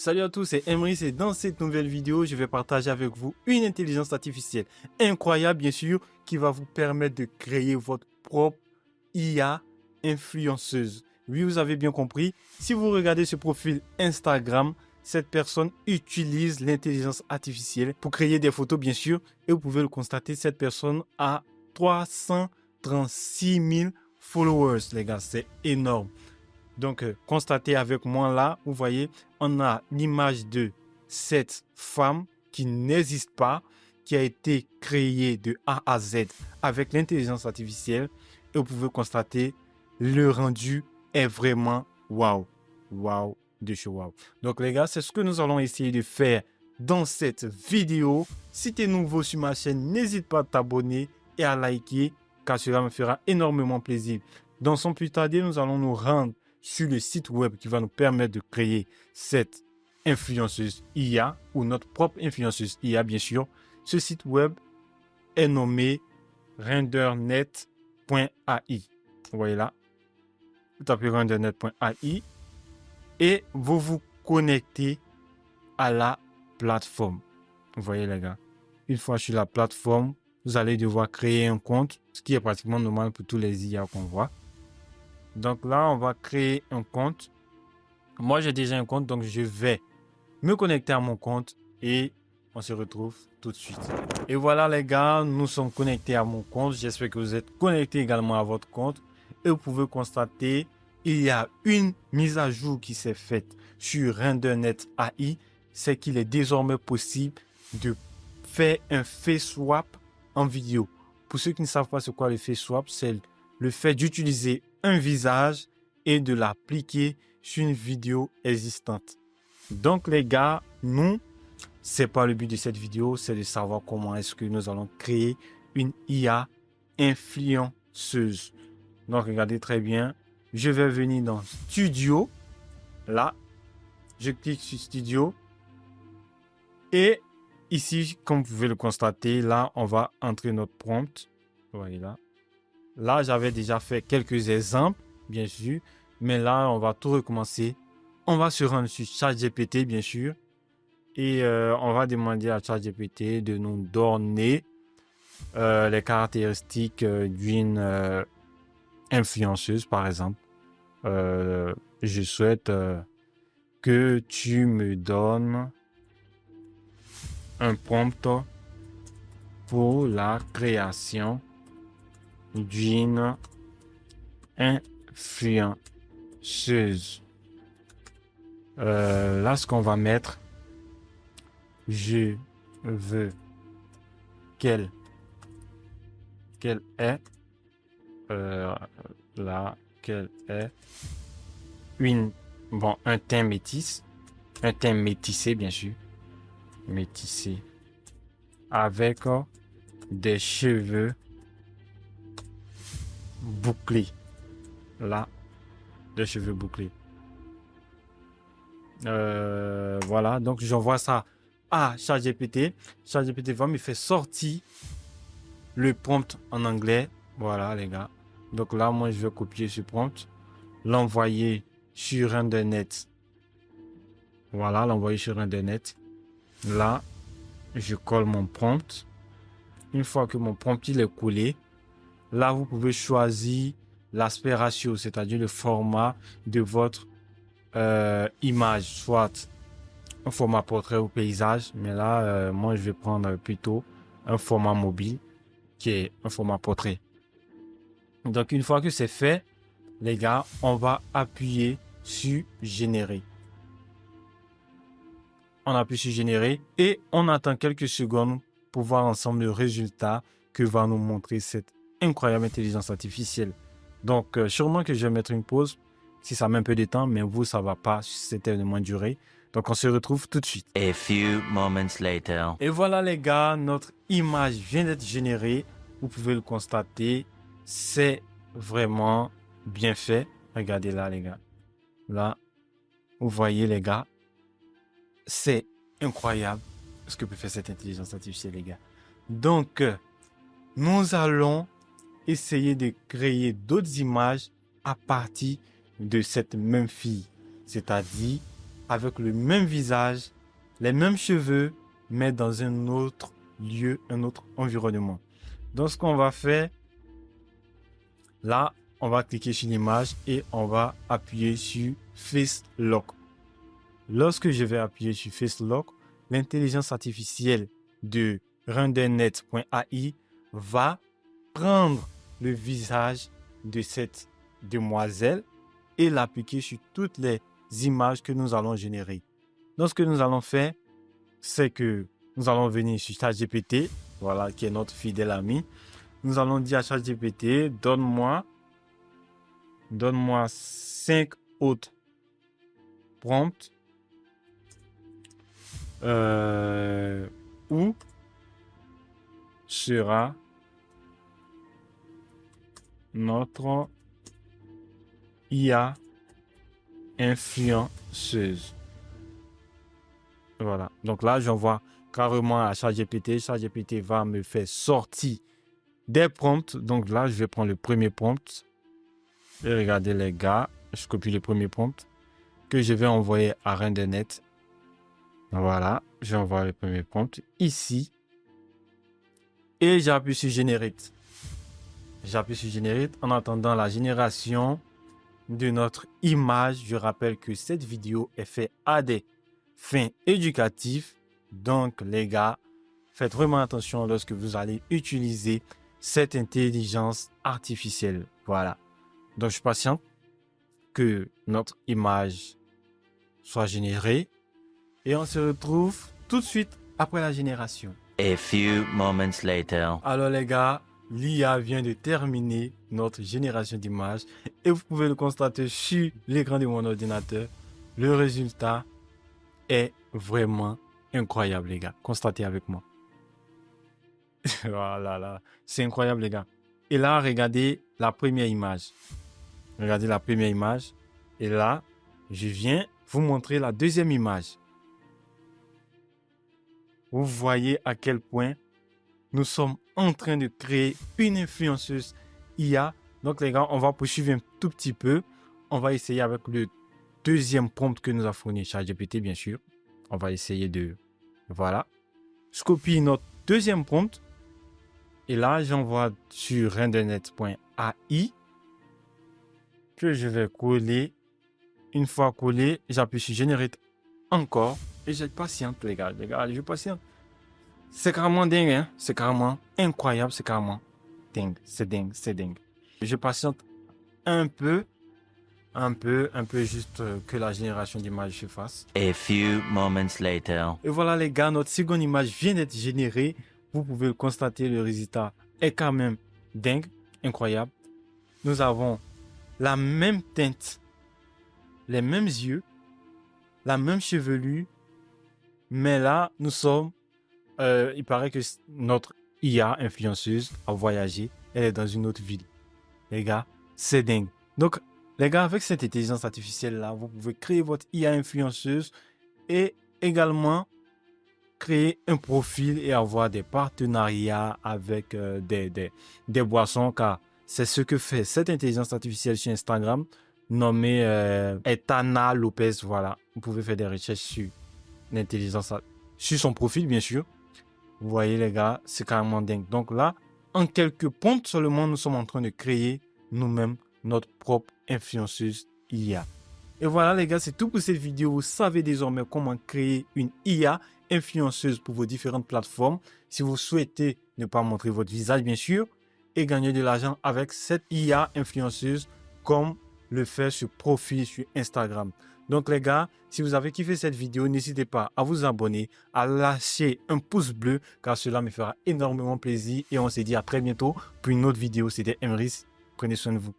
Salut à tous, c'est Emrys et dans cette nouvelle vidéo, je vais partager avec vous une intelligence artificielle incroyable, bien sûr, qui va vous permettre de créer votre propre IA influenceuse. Oui, vous avez bien compris. Si vous regardez ce profil Instagram, cette personne utilise l'intelligence artificielle pour créer des photos, bien sûr. Et vous pouvez le constater, cette personne a 336 000 followers, les gars. C'est énorme. Donc, constatez avec moi là, vous voyez, on a l'image de cette femme qui n'existe pas, qui a été créée de A à Z avec l'intelligence artificielle. Et vous pouvez constater, le rendu est vraiment waouh, waouh, de chez waouh. Donc les gars, c'est ce que nous allons essayer de faire dans cette vidéo. Si tu es nouveau sur ma chaîne, n'hésite pas à t'abonner et à liker, car cela me fera énormément plaisir. Donc sans plus tarder, nous allons nous rendre sur le site web qui va nous permettre de créer cette influenceuse IA ou notre propre influenceuse IA, bien sûr. Ce site web est nommé rendernet.ai. Vous voyez là, vous tapez rendernet.ai et vous vous connectez à la plateforme. Vous voyez les gars, une fois sur la plateforme, vous allez devoir créer un compte, ce qui est pratiquement normal pour tous les IA qu'on voit. Donc là, on va créer un compte. Moi, j'ai déjà un compte, donc je vais me connecter à mon compte et on se retrouve tout de suite. Et voilà les gars, nous sommes connectés à mon compte. J'espère que vous êtes connectés également à votre compte. Et vous pouvez constater, il y a une mise à jour qui s'est faite sur RenderNet AI. C'est qu'il est désormais possible de faire un face swap en vidéo. Pour ceux qui ne savent pas ce qu'est le face swap, c'est le fait d'utiliser un visage et de l'appliquer sur une vidéo existante. Donc les gars, nous, c'est pas le but de cette vidéo, c'est de savoir comment est-ce que nous allons créer une IA influenceuse. Donc regardez très bien, je vais venir dans Studio, là, je clique sur Studio et ici, comme vous pouvez le constater, là, on va entrer notre prompt. Vous voyez là. Là, j'avais déjà fait quelques exemples, bien sûr. Mais là, on va tout recommencer. On va se rendre sur ChatGPT, bien sûr. Et on va demander à ChatGPT de nous donner les caractéristiques d'une influenceuse, par exemple. Je souhaite que tu me donnes un prompt pour la création d'une influenceuse. Là, ce qu'on va mettre, je veux qu'elle ait un teint métis, un teint métissé bien sûr, métissé, avec des cheveux bouclés. Là, des cheveux bouclés. Voilà, donc j'envoie ça à ChatGPT. ChatGPT va me faire sortir le prompt en anglais. Voilà les gars. Donc là, moi, je vais copier ce prompt, l'envoyer sur RenderNet. Voilà, l'envoyer sur RenderNet. Là, je colle mon prompt. Une fois que mon prompt il est collé, là, vous pouvez choisir l'aspect ratio, c'est-à-dire le format de votre image, soit un format portrait ou paysage. Mais là, moi, je vais prendre plutôt un format mobile qui est un format portrait. Donc, une fois que c'est fait, les gars, on va appuyer sur générer. On appuie sur générer et on attend quelques secondes pour voir ensemble le résultat que va nous montrer cette incroyable intelligence artificielle. Donc, sûrement que je vais mettre une pause si ça met un peu de temps, mais vous, ça va pas, c'est tellement duré. Donc, on se retrouve tout de suite. A few moments later. Et voilà les gars, notre image vient d'être générée. Vous pouvez le constater, c'est vraiment bien fait. Regardez là les gars. Là, vous voyez les gars, c'est incroyable ce que peut faire cette intelligence artificielle les gars. Donc, nous allons essayer de créer d'autres images à partir de cette même fille. C'est-à-dire, avec le même visage, les mêmes cheveux, mais dans un autre lieu, un autre environnement. Donc, ce qu'on va faire, là, on va cliquer sur l'image et on va appuyer sur Face Lock. Lorsque je vais appuyer sur Face Lock, l'intelligence artificielle de RenderNet.ai va prendre le visage de cette demoiselle et l'appliquer sur toutes les images que nous allons générer. Donc, ce que nous allons faire, c'est que nous allons venir sur ChatGPT, voilà, qui est notre fidèle ami. Nous allons dire à ChatGPT, donne-moi 5 autres prompts où sera notre IA influenceuse. Voilà. Donc là, j'envoie carrément à ChatGPT. ChatGPT va me faire sortir des prompts. Donc là, je vais prendre le premier prompt. Et regardez les gars, je copie le premier prompt que je vais envoyer à RenderNet. Voilà, j'envoie le premier prompt ici. Et j'appuie sur Generate. J'appuie sur Generate en attendant la génération de notre image. Je rappelle que cette vidéo est faite à des fins éducatives. Donc, les gars, faites vraiment attention lorsque vous allez utiliser cette intelligence artificielle. Voilà. Donc, je patiente que notre image soit générée et on se retrouve tout de suite après la génération. A few moments later. Alors les gars, l'IA vient de terminer notre génération d'images et vous pouvez le constater sur l'écran de mon ordinateur. Le résultat est vraiment incroyable les gars. Constatez avec moi. Voilà, là, c'est incroyable les gars. Et là, regardez la première image. Regardez la première image. Et là, je viens vous montrer la deuxième image. Vous voyez à quel point nous sommes en train de créer une influenceuse IA. Donc les gars, on va poursuivre un tout petit peu. On va essayer avec le deuxième prompt que nous a fourni ChatGPT, bien sûr. On va essayer de... Voilà. Je copie notre deuxième prompt. Et là, j'envoie sur RenderNet.ai que je vais coller. Une fois collé, j'appuie sur Generate encore. Et je patiente, les gars. Les gars, je patiente. C'est carrément dingue, hein. C'est carrément incroyable. C'est carrément dingue. C'est dingue, c'est dingue. Je patiente un peu juste que la génération d'images se fasse. A few moments later. Et voilà, les gars, notre seconde image vient d'être générée. Vous pouvez le constater, le résultat est quand même dingue, incroyable. Nous avons la même teinte, les mêmes yeux, la même chevelure, mais là, nous sommes, il paraît que notre IA influenceuse a voyagé, elle est dans une autre ville. Les gars, c'est dingue. Donc, les gars, avec cette intelligence artificielle-là, vous pouvez créer votre IA influenceuse et également créer un profil et avoir des partenariats avec des boissons, car c'est ce que fait cette intelligence artificielle sur Instagram, nommée Etana Lopez. Voilà, vous pouvez faire des recherches sur l'intelligence, sur son profil, bien sûr. Vous voyez, les gars, c'est carrément dingue. Donc là, en quelques prompts seulement, nous sommes en train de créer nous-mêmes notre propre influenceuse IA. Et voilà, les gars, c'est tout pour cette vidéo. Vous savez désormais comment créer une IA influenceuse pour vos différentes plateformes. Si vous souhaitez ne pas montrer votre visage, bien sûr, et gagner de l'argent avec cette IA influenceuse comme le fait ce profil sur Instagram. Donc les gars, si vous avez kiffé cette vidéo, n'hésitez pas à vous abonner, à lâcher un pouce bleu, car cela me fera énormément plaisir. Et on se dit à très bientôt pour une autre vidéo. C'était Emrys. Prenez soin de vous.